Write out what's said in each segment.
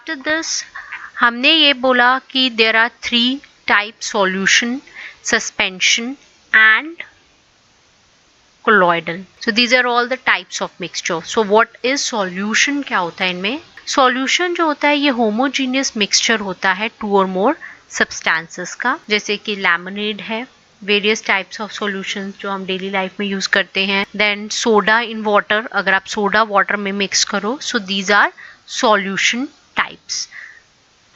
After this हमने ये बोला कि there are 3 type solution, suspension and colloidal. So these are all the types of mixture. So what is solution? क्या होता है इनमें? Solution जो होता है ये homogeneous mixture होता है 2 or more substances का, जैसे कि lemonade है, various types of solutions जो हम daily life में use करते हैं, then soda in water, अगर आप soda water में mix करो, so these are solution types.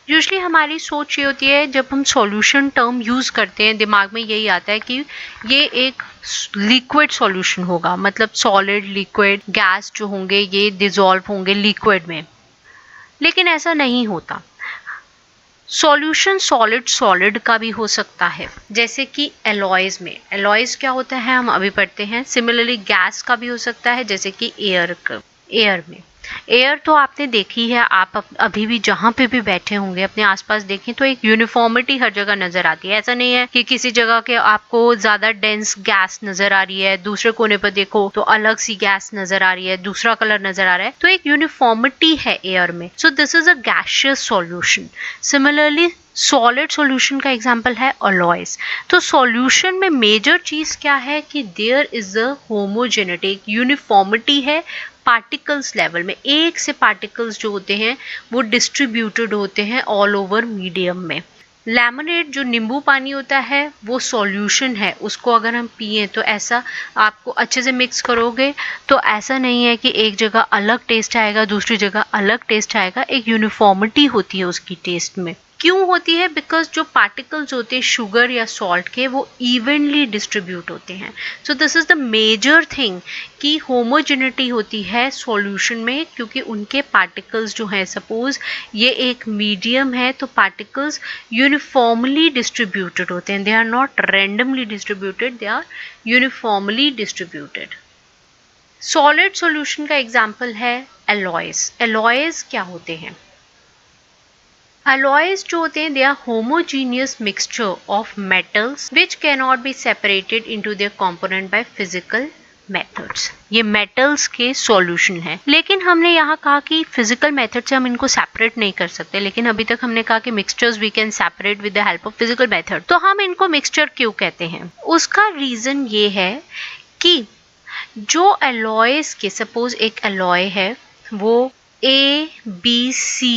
Usually हमारी सोच ये होती है जब हम सॉल्यूशन टर्म यूज करते हैं दिमाग में यही आता है कि ये एक लिक्विड सॉल्यूशन होगा, मतलब सॉलिड, लिक्विड, गैस जो होंगे ये डिसॉल्व होंगे लिक्विड में, लेकिन ऐसा नहीं होता. सॉल्यूशन सॉलिड सॉलिड का भी हो सकता है, जैसे कि एलॉयज में. एलॉयज क्या होता है हम अभी पढ़ते हैं. सिमिलरली गैस का भी हो सकता है, जैसे कि एयर में. एयर तो आपने देखी है, आप अभी भी जहाँ पे भी बैठे होंगे अपने आसपास देखें तो एक यूनिफॉर्मिटी हर जगह नजर आती है. ऐसा नहीं है कि किसी जगह के आपको ज्यादा डेंस गैस नजर आ रही है, दूसरे कोने पर देखो तो अलग सी गैस नजर आ रही है, दूसरा कलर नजर आ रहा है, तो एक यूनिफॉर्मिटी है एयर में. सो this is a gaseous solution. Similarly solid solution का एग्जांपल है अलॉयज. तो सॉल्यूशन में मेजर चीज क्या है कि देयर इज अ होमोजेनिटी, एक यूनिफॉर्मिटी है पार्टिकल्स लेवल में. एक से पार्टिकल्स जो होते हैं वो डिस्ट्रीब्यूटेड होते हैं ऑल ओवर मीडियम में. लेमनेड जो नींबू पानी होता है वो सॉल्यूशन है, उसको अगर हम पिए तो ऐसा आपको अच्छे से मिक्स करोगे तो ऐसा नहीं है कि एक जगह अलग टेस्ट आएगा दूसरी जगह अलग टेस्ट आएगा. एक यूनिफॉर्मिटी होती है उसकी टेस्ट में. क्यों होती है? बिकॉज जो पार्टिकल्स होते हैं शुगर या सॉल्ट के वो इवनली डिस्ट्रीब्यूट होते हैं. So this is the major thing कि होमोजेनिटी होती है सॉल्यूशन में, क्योंकि उनके पार्टिकल्स जो हैं, सपोज ये एक मीडियम है तो पार्टिकल्स यूनिफॉर्मली डिस्ट्रीब्यूटेड होते हैं. They are not randomly distributed, they are uniformly distributed. Solid solution का एग्जाम्पल है एलॉयज. एलॉयज क्या होते हैं? Alloys जो होते हैं they are homogeneous mixture of metals which cannot be separated into their component by physical methods. ये metals के solution है, लेकिन हमने यहाँ कहा कि physical method से हम इनको separate नहीं कर सकते, लेकिन अभी तक हमने कहा कि mixtures we can separate with the help of physical method. तो हम इनको mixture क्यों कहते हैं? उसका reason ये है कि जो alloys के, suppose एक alloy है वो A, B, C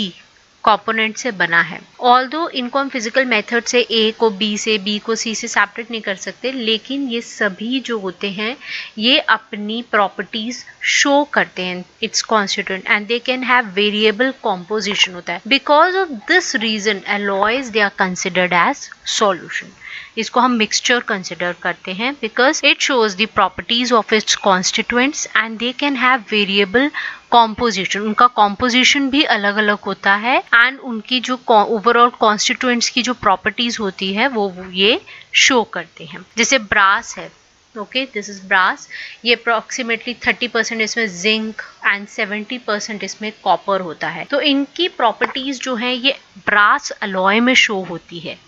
कंपोनेंट से बना है. ऑल्दो इनको हम फिजिकल मेथड से ए को बी से, बी को सी से सेपरेट नहीं कर सकते, लेकिन ये सभी जो होते हैं ये अपनी प्रॉपर्टीज शो करते हैं its constituent and they can have variable composition होता है. Because of this reason alloys they are considered as solution. इसको हम मिक्सचर कंसिडर करते हैं because it shows the properties of its constituents and they can have variable composition. उनका composition भी अलग अलग होता है एंड उनकी जो ओवरऑल कॉन्स्टिट्यूएंट्स की जो प्रॉपर्टीज होती है वो ये शो करते हैं. जैसे ब्रास है, ओके, दिस इज ब्रास. ये अप्रोक्सीमेटली 30% इसमें जिंक एंड 70% इसमें कॉपर होता है. तो इनकी प्रॉपर्टीज जो है ये ब्रास अलॉय में शो होती है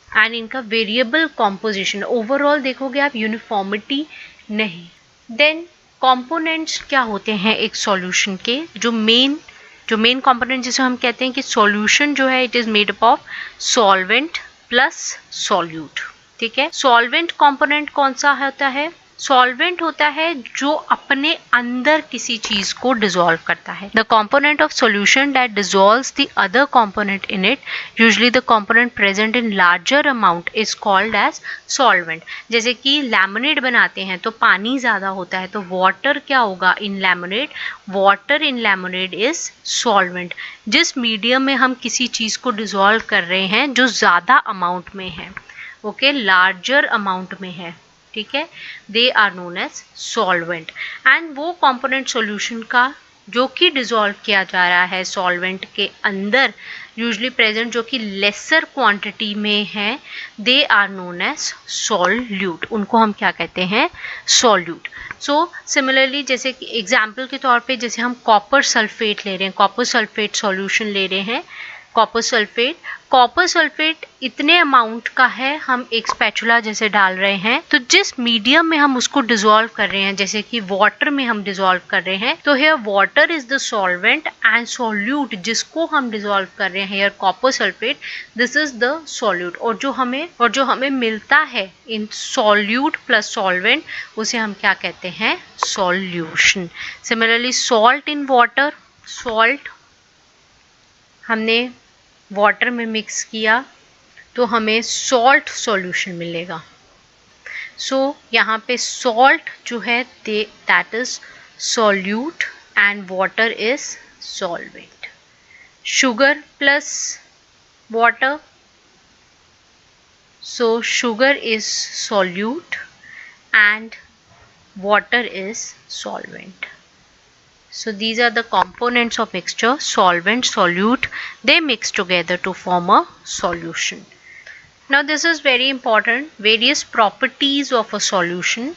एंड इनका वेरिएबल कॉम्पोजिशन. ओवरऑल देखोगे आप यूनिफॉर्मिटी नहीं. देन कंपोनेंट्स क्या होते हैं एक सॉल्यूशन के? जो मेन कंपोनेंट जिसे हम कहते हैं कि सॉल्यूशन जो है it is made up of solvent plus solute. ठीक है, सॉल्वेंट कंपोनेंट कौन सा होता है? सॉल्वेंट होता है जो अपने अंदर किसी चीज को डिसॉल्व करता है. The component of solution that dissolves the other component in it, usually the component present in larger amount is called as solvent. जैसे कि लेमनेड बनाते हैं तो पानी ज्यादा होता है, तो वाटर क्या होगा in lemonade? Water in lemonade is solvent. जिस मीडियम में हम किसी चीज को डिसॉल्व कर रहे हैं जो ज्यादा अमाउंट में है, ओके, लार्जर अमाउंट में है, ठीक है, they are known as solvent. And वो कंपोनेंट सॉल्यूशन का जो कि डिसॉल्व किया जा रहा है सॉल्वेंट के अंदर, यूजुअली प्रेजेंट जो कि लेसर क्वांटिटी में है, they are known as solute. उनको हम क्या कहते हैं? सॉल्यूट. सो सिमिलरली जैसे कि एग्जाम्पल के तौर पे जैसे हम कॉपर सल्फेट ले रहे हैं, कॉपर सल्फेट सॉल्यूशन ले रहे हैं, कॉपर सल्फेट इतने अमाउंट का है, हम एक स्पैचुला जैसे डाल रहे हैं, तो जिस मीडियम में हम उसको डिसॉल्व कर रहे हैं, जैसे कि वाटर में हम डिसॉल्व कर रहे हैं, तो here water is the solvent and solute जिसको हम डिसॉल्व कर रहे हैं here copper sulphate, this is the solute. और जो हमें मिलता है इन सॉल्यूट प्लस सॉल्वेंट, उसे हम क्या कहते हैं, solution. Similarly salt in water, salt हमने वाटर में मिक्स किया तो हमें सॉल्ट सॉल्यूशन मिलेगा। सो यहाँ पे सॉल्ट जो है that is solute and water is solvent. Sugar plus water, so sugar is solute and water is solvent. So these are the components of mixture: solvent, solute. They mix together to form a solution. Now this is very important, various properties of a solution.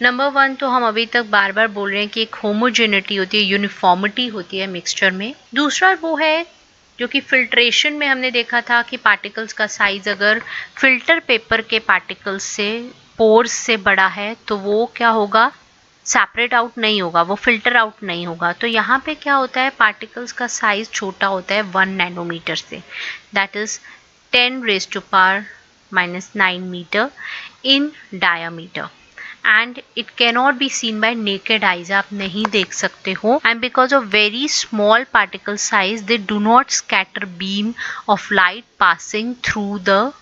Number 1 तो हम अभी तक बार बार बोल रहे हैं कि एक homogeneity होती है, यूनिफॉर्मिटी होती है मिक्सचर में। दूसरा वो है जो कि फिल्ट्रेशन में हमने देखा था कि पार्टिकल्स का साइज अगर फिल्टर पेपर के पार्टिकल्स से, पोर्स से बड़ा है तो वो क्या होगा, सेपरेट आउट नहीं होगा, वो फिल्टर आउट नहीं होगा। तो यहाँ पे क्या होता है, पार्टिकल्स का साइज छोटा होता है 1 नैनोमीटर से, that is 10⁻⁻⁹ meter in diameter, and it cannot be seen by naked eyes, आप नहीं देख सकते हो, and because of very small particle size they do not scatter beam of light passing through the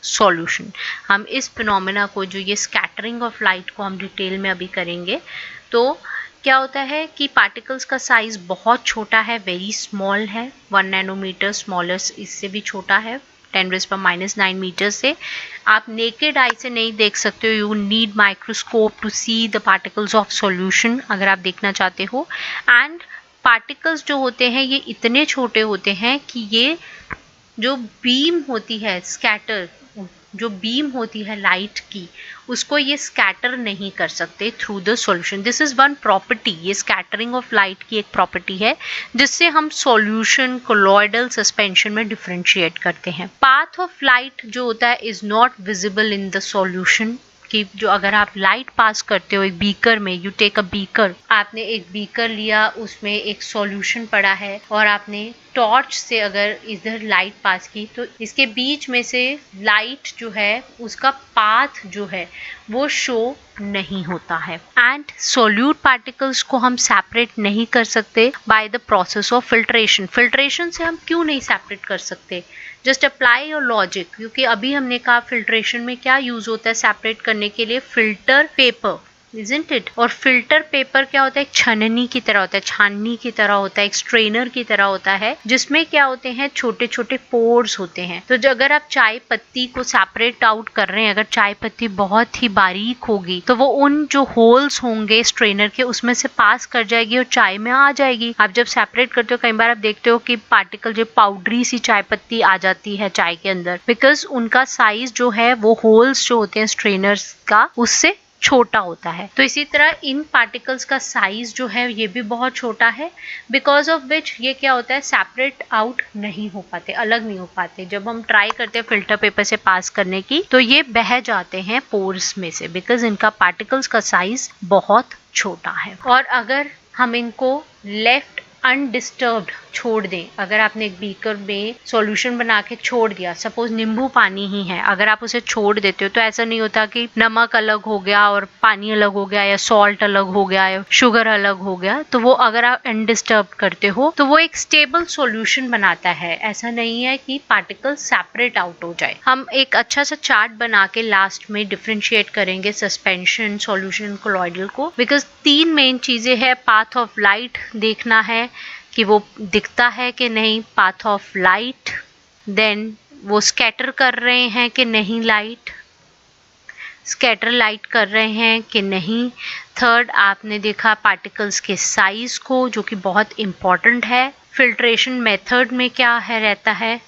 solution. हम इस phenomena को, जो ये स्कैटरिंग ऑफ लाइट को हम डिटेल में अभी करेंगे। तो क्या होता है कि पार्टिकल्स का साइज बहुत छोटा है, वेरी स्मॉल है, 1 नैनोमीटर, स्मॉलेस्ट इससे भी छोटा है 10⁻⁹ मीटर से। आप नेकेड आई से नहीं देख सकते हो, you need microscope to see the particles of solution अगर आप देखना चाहते हो। एंड पार्टिकल्स जो होते हैं ये इतने छोटे होते हैं कि ये जो बीम होती है, स्कैटर जो बीम होती है लाइट की, उसको ये स्कैटर नहीं कर सकते through the solution. This is one property, ये स्कैटरिंग ऑफ लाइट की एक प्रॉपर्टी है जिससे हम सॉल्यूशन कोलॉइडल सस्पेंशन में डिफरेंशिएट करते हैं। पाथ ऑफ लाइट जो होता है is not visible in the solution, कि जो अगर आप लाइट पास करते हो एक बीकर में, यू टेक अ बीकर, आपने एक बीकर लिया, उसमें एक सॉल्यूशन पड़ा है और आपने टॉर्च से अगर इधर लाइट पास की, तो इसके बीच में से लाइट जो है उसका पाथ जो है वो शो नहीं होता है। एंड सोल्यूट पार्टिकल्स को हम सेपरेट नहीं कर सकते by the process of filtration. Filtration से हम क्यों नहीं सेपरेट कर सकते, जस्ट अप्लाई योर लॉजिक, क्योंकि अभी हमने कहा फिल्ट्रेशन में क्या यूज होता है सेपरेट करने के लिए, फिल्टर पेपर, isn't it? और फिल्टर पेपर क्या होता है, एक छननी की तरह होता है, छाननी की तरह होता है, एक स्ट्रेनर की तरह होता है, जिसमें क्या होते हैं, छोटे छोटे पोर्स होते हैं। तो अगर आप चाय पत्ती को सेपरेट आउट कर रहे हैं, अगर चाय पत्ती बहुत ही बारीक होगी तो वो उन जो होल्स होंगे स्ट्रेनर के उसमें से पास कर जाएगी और चाय में आ जाएगी। आप जब सेपरेट करते हो, कई बार आप देखते हो कि पार्टिकल जो पाउडरी सी चाय पत्ती आ जाती है चाय के अंदर, बिकॉज उनका साइज जो है वो होल्स जो होते हैं स्ट्रेनर्स का उससे छोटा होता है। तो इसी तरह इन पार्टिकल्स का साइज जो है ये भी बहुत छोटा है, बिकॉज ऑफ विच ये क्या होता है, सेपरेट आउट नहीं हो पाते, अलग नहीं हो पाते। जब हम ट्राई करते हैं फिल्टर पेपर से पास करने की तो ये बह जाते हैं पोर्स में से, बिकॉज इनका पार्टिकल्स का साइज बहुत छोटा है। और अगर हम इनको लेफ्ट अनडिस्टर्ब्ड छोड़ दें, अगर आपने एक बीकर में सॉल्यूशन बना के छोड़ दिया, सपोज नींबू पानी ही है, अगर आप उसे छोड़ देते हो तो ऐसा नहीं होता कि नमक अलग हो गया और पानी अलग हो गया, या सॉल्ट अलग हो गया या शुगर अलग हो गया। तो वो अगर आप अनडिस्टर्ब करते हो तो वो एक स्टेबल सॉल्यूशन बनाता है, ऐसा नहीं है कि पार्टिकल सेपरेट आउट हो जाए। हम एक अच्छा सा चार्ट बना के लास्ट में डिफरेंशिएट करेंगे सस्पेंशन, सॉल्यूशन, कोलॉइडल को, बिकॉज 3 मेन चीजें हैं। पाथ ऑफ लाइट देखना है कि वो दिखता है कि नहीं, पाथ ऑफ लाइट, देन वो स्कैटर कर रहे हैं कि नहीं, लाइट स्कैटर लाइट कर रहे हैं कि नहीं। थर्ड आपने देखा पार्टिकल्स के साइज को, जो कि बहुत इंपॉर्टेंट है। फिल्ट्रेशन मेथड में क्या है रहता है,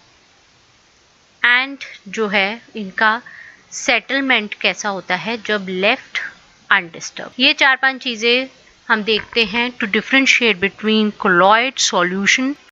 एंड जो है इनका सेटलमेंट कैसा होता है जब लेफ्ट अनडिस्टर्ब। ये 4-5 चीजें हम देखते हैं to differentiate between colloid, solution